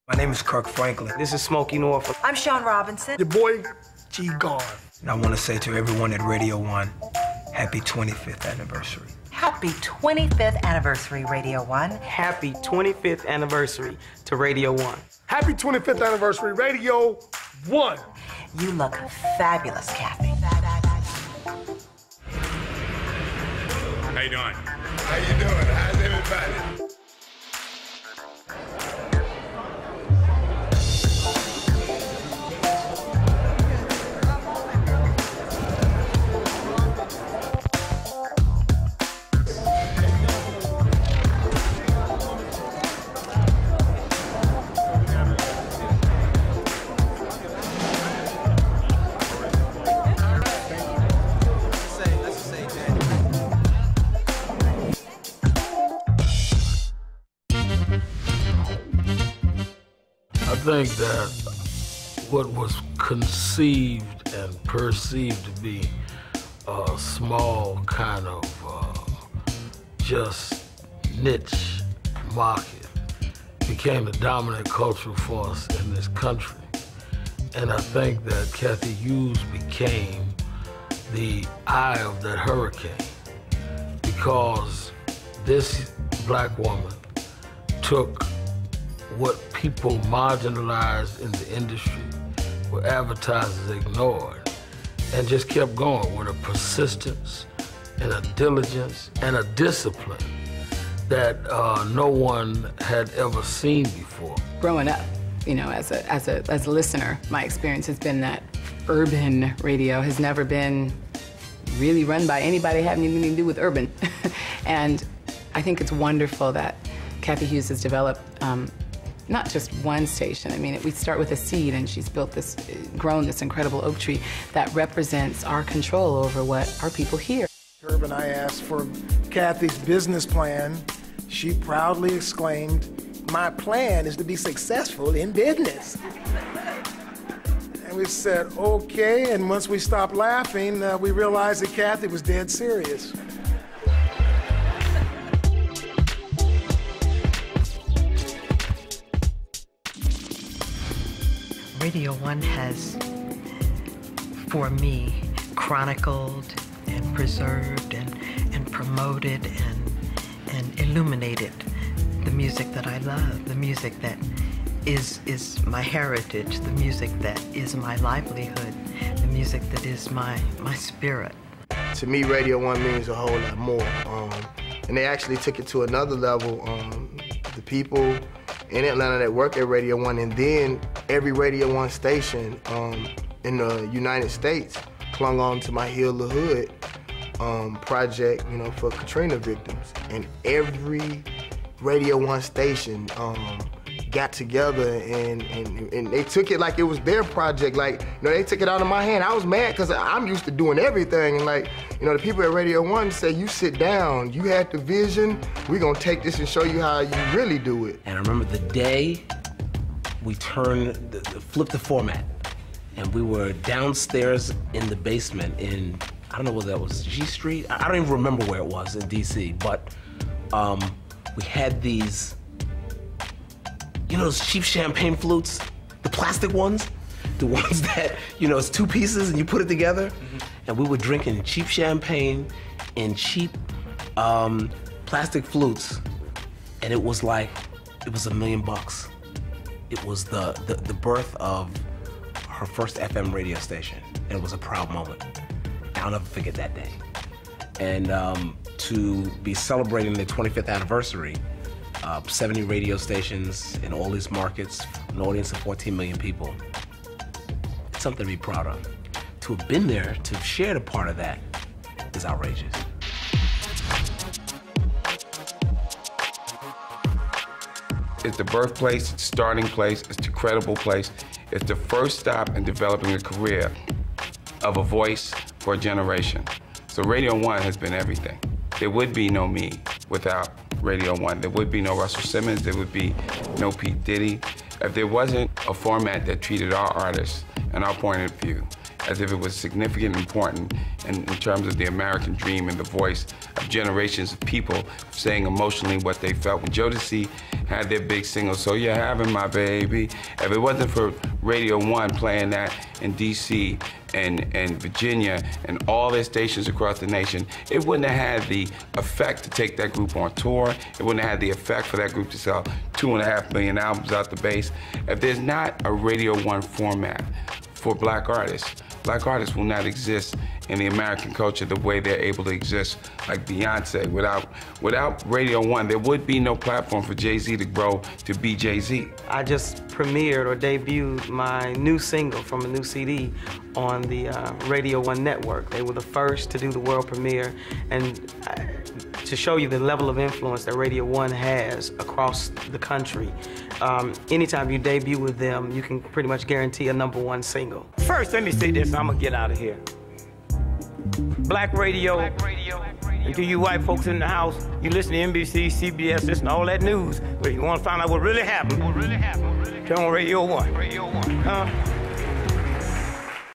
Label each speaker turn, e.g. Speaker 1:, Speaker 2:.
Speaker 1: My name is Kirk Franklin.
Speaker 2: This is Smokey Norfolk.
Speaker 3: I'm Sean Robinson.
Speaker 4: Your boy, G. Garv.
Speaker 1: And I want to say to everyone at Radio 1, happy 25th anniversary.
Speaker 3: Happy 25th anniversary, Radio 1.
Speaker 2: Happy 25th anniversary to Radio 1.
Speaker 4: Happy 25th anniversary, Radio 1.
Speaker 3: You look fabulous, Kathy.
Speaker 5: How you doing?
Speaker 6: How you doing? How's everybody?
Speaker 7: I think that what was conceived and perceived to be a small kind of just niche market became the dominant cultural force in this country. And I think that Kathy Hughes became the eye of that hurricane because this black woman took what people marginalized in the industry, what advertisers ignored, and just kept going with a persistence and a diligence and a discipline that no one had ever seen before.
Speaker 8: Growing up, you know, as a listener, my experience has been that urban radio has never been really run by anybody having anything to do with urban. And I think it's wonderful that Kathy Hughes has developed not just one station. I mean, we start with a seed, and she's grown this incredible oak tree that represents our control over what our people hear.
Speaker 4: Urban, I asked for Kathy's business plan. She proudly exclaimed, "My plan is to be successful in business." And we said, okay, and once we stopped laughing, we realized that Kathy was dead serious.
Speaker 9: Radio 1 has, for me, chronicled and preserved and promoted and illuminated the music that I love, the music that is my heritage, the music that is my livelihood, the music that is my spirit.
Speaker 6: To me, Radio 1 means a whole lot more. And they actually took it to another level. The people in Atlanta that work at Radio 1, and then every Radio 1 station in the United States clung on to my Heal the Hood project, you know, for Katrina victims. And every Radio 1 station got together and they took it like it was their project. Like, you know, they took it out of my hand. I was mad because I'm used to doing everything. And like, you know, the people at Radio 1 say, you sit down, you had the vision, we're gonna take this and show you how you really do it.
Speaker 10: And I remember the day we flipped the format, and we were downstairs in the basement in, I don't know whether that was G Street, I don't even remember where it was in DC, but we had these, you know, those cheap champagne flutes, the plastic ones, the ones that, you know, it's two pieces and you put it together. Mm-hmm. And we were drinking cheap champagne in cheap plastic flutes, and it was like, it was $1 million. It was the birth of her first FM radio station, and it was a proud moment. I'll never forget that day. And to be celebrating the 25th anniversary, 70 radio stations in all these markets, an audience of 14 million people, it's something to be proud of. To have been there, to have shared a part of that, is outrageous.
Speaker 5: It's the birthplace, it's the starting place, it's the credible place. It's the first stop in developing a career of a voice for a generation. So Radio 1 has been everything. There would be no me without Radio 1. There would be no Russell Simmons, there would be no Pete Diddy. If there wasn't a format that treated our artists and our point of view as if it was significant and important in terms of the American dream and the voice of generations of people saying emotionally what they felt. When Jodeci had their big single, So You're Having My Baby, if it wasn't for Radio 1 playing that in DC and Virginia and all their stations across the nation, it wouldn't have had the effect to take that group on tour. It wouldn't have had the effect for that group to sell 2.5 million albums out the base. If there's not a Radio 1 format for black artists will not exist in the American culture the way they're able to exist, like Beyonce. Without Radio 1, there would be no platform for Jay-Z to grow to be Jay-Z.
Speaker 2: I just premiered or debuted my new single from a new CD on the Radio 1 network. They were the first to do the world premiere, and to show you the level of influence that Radio 1 has across the country. Anytime you debut with them, you can pretty much guarantee a #1 single.
Speaker 11: First, let me say this, I'm gonna get out of here. Black radio, and to you white folks in the house, you listen to NBC, CBS, listen to all that news, but if you wanna find out what really happened, turn on Radio 1.